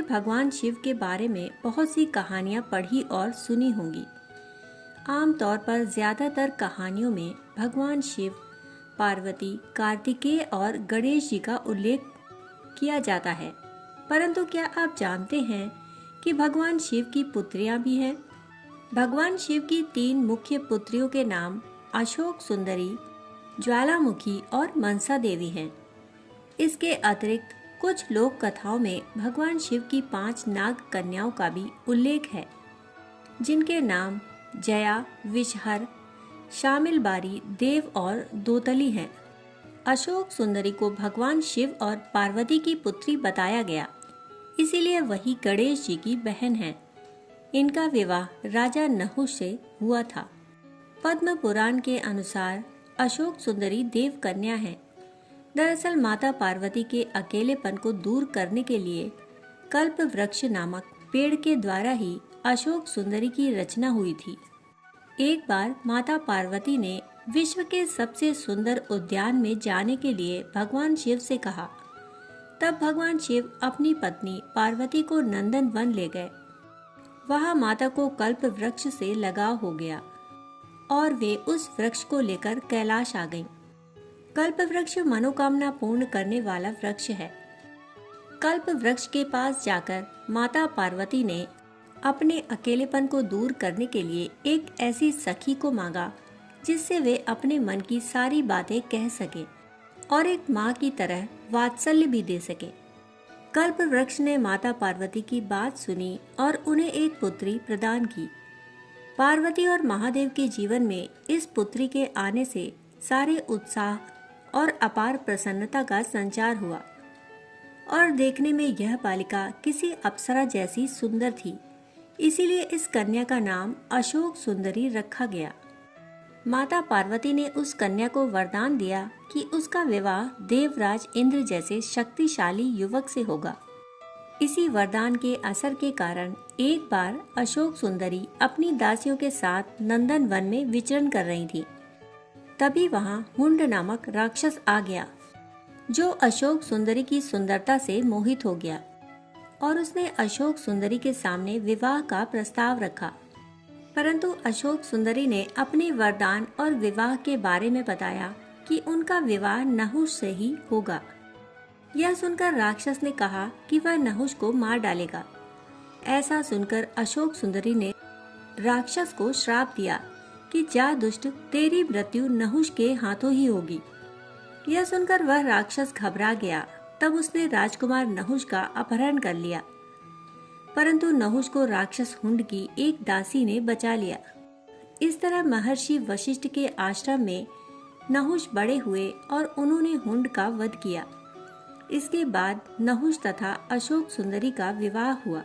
भगवान शिव के बारे में बहुत सी कहानियाँ पढ़ी और सुनी होंगी। आमतौर पर ज़्यादातर कहानियों में भगवान शिव, पार्वती, कार्तिकेय और गणेश जी का उल्लेख किया जाता है। परंतु क्या आप जानते हैं कि भगवान शिव की पुत्रियां भी हैं? भगवान शिव की 3 मुख्य पुत्रियों के नाम अशोक सुंदरी, ज्वालामुखी और मनसा देवी हैं। इसके अतिरिक्त कुछ लोक कथाओं में भगवान शिव की 5 नाग कन्याओं का भी उल्लेख है, जिनके नाम जया, विषहर, शामिलबारी, देव और दोतली हैं। अशोक सुंदरी को भगवान शिव और पार्वती की पुत्री बताया गया, इसीलिए वही गणेश जी की बहन है। इनका विवाह राजा नहुष से हुआ था। पद्म पुराण के अनुसार अशोक सुंदरी देव कन्या है। दरअसल माता पार्वती के अकेलेपन को दूर करने के लिए कल्प वृक्ष नामक पेड़ के द्वारा ही अशोक सुंदरी की रचना हुई थी। एक बार माता पार्वती ने विश्व के सबसे सुंदर उद्यान में जाने के लिए भगवान शिव से कहा। तब भगवान शिव अपनी पत्नी पार्वती को नंदन वन ले गए। वहां माता को कल्प वृक्ष से लगाव हो गया और वे उस वृक्ष को लेकर कैलाश आ गईं। कल्प वृक्ष मनोकामना पूर्ण करने वाला वृक्ष है। कल्प वृक्ष के पास जाकर माता पार्वती ने अपने अकेलेपन को दूर करने के लिए एक ऐसी सखी को मांगा जिससे वे अपने मन की सारी बातें कह सके और एक माँ की तरह वात्सल्य भी दे सके। कल्प वृक्ष ने माता पार्वती की बात सुनी और उन्हें एक पुत्री प्रदान की। पार्वती और महादेव के जीवन में इस पुत्री के आने से सारे उत्साह और अपार प्रसन्नता का संचार हुआ और देखने में यह बालिका किसी अप्सरा जैसी सुंदर थी। इसीलिए इस कन्या का नाम अशोक सुंदरी रखा गया। माता पार्वती ने उस कन्या को वरदान दिया कि उसका विवाह देवराज इंद्र जैसे शक्तिशाली युवक से होगा। इसी वरदान के असर के कारण एक बार अशोक सुंदरी अपनी दासियों के साथ नंदन वन में विचरण कर रही थी। तभी वहां हुंड नामक राक्षस आ गया, जो अशोक सुंदरी की सुंदरता से मोहित हो गया और उसने अशोक सुंदरी के सामने विवाह का प्रस्ताव रखा। परंतु अशोक सुंदरी ने अपने वरदान और विवाह के बारे में बताया कि उनका विवाह नहुष से ही होगा। यह सुनकर राक्षस ने कहा कि वह नहुष को मार डालेगा। ऐसा सुनकर अशोक सुंदरी ने राक्षस को श्राप दिया कि जा दुष्ट, तेरी मृत्यु नहुष के हाथों ही होगी। यह सुनकर वह राक्षस घबरा गया। तब उसने राजकुमार नहुष का अपहरण कर लिया, परंतु नहुष को राक्षस हुंड की एक दासी ने बचा लिया। इस तरह महर्षि वशिष्ठ के आश्रम में नहुष बड़े हुए और उन्होंने हुंड का वध किया। इसके बाद नहुष तथा अशोक सुंदरी का विवाह हुआ।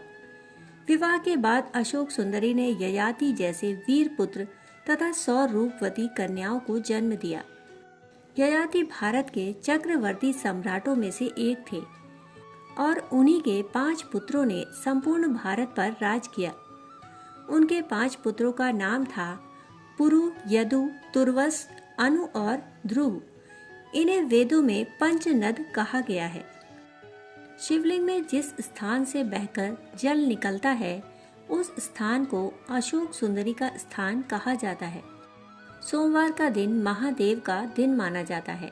विवाह के बाद अशोक सुंदरी ने ययाति जैसे वीर पुत्र तथा 100 रूपवती कन्याओं को जन्म दिया। ययाति भारत के चक्रवर्ती सम्राटों में से एक थे और उन्हीं के 5 पुत्रों ने संपूर्ण भारत पर राज किया। उनके 5 पुत्रों का नाम था पुरु, यदु, तुर्वस, अनु और ध्रुव। इन्हें वेदों में पंचनद कहा गया है। शिवलिंग में जिस स्थान से बहकर जल निकलता है उस स्थान को अशोक सुंदरी का स्थान कहा जाता है। सोमवार का दिन महादेव का दिन माना जाता है।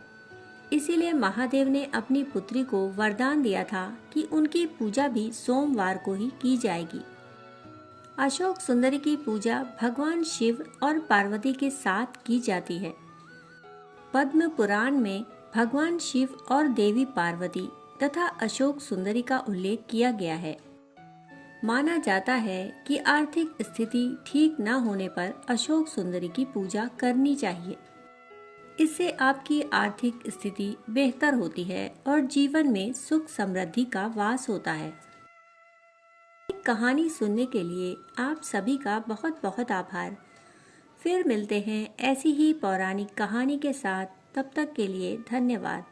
इसीलिए महादेव ने अपनी पुत्री को वरदान दिया था कि उनकी पूजा भी सोमवार को ही की जाएगी। अशोक सुंदरी की पूजा भगवान शिव और पार्वती के साथ की जाती है। पद्म पुराण में भगवान शिव और देवी पार्वती तथा अशोक सुंदरी का उल्लेख किया गया है। माना जाता है कि आर्थिक स्थिति ठीक न होने पर अशोक सुंदरी की पूजा करनी चाहिए। इससे आपकी आर्थिक स्थिति बेहतर होती है और जीवन में सुख समृद्धि का वास होता है। कहानी सुनने के लिए आप सभी का बहुत बहुत आभार। फिर मिलते हैं ऐसी ही पौराणिक कहानी के साथ। तब तक के लिए धन्यवाद।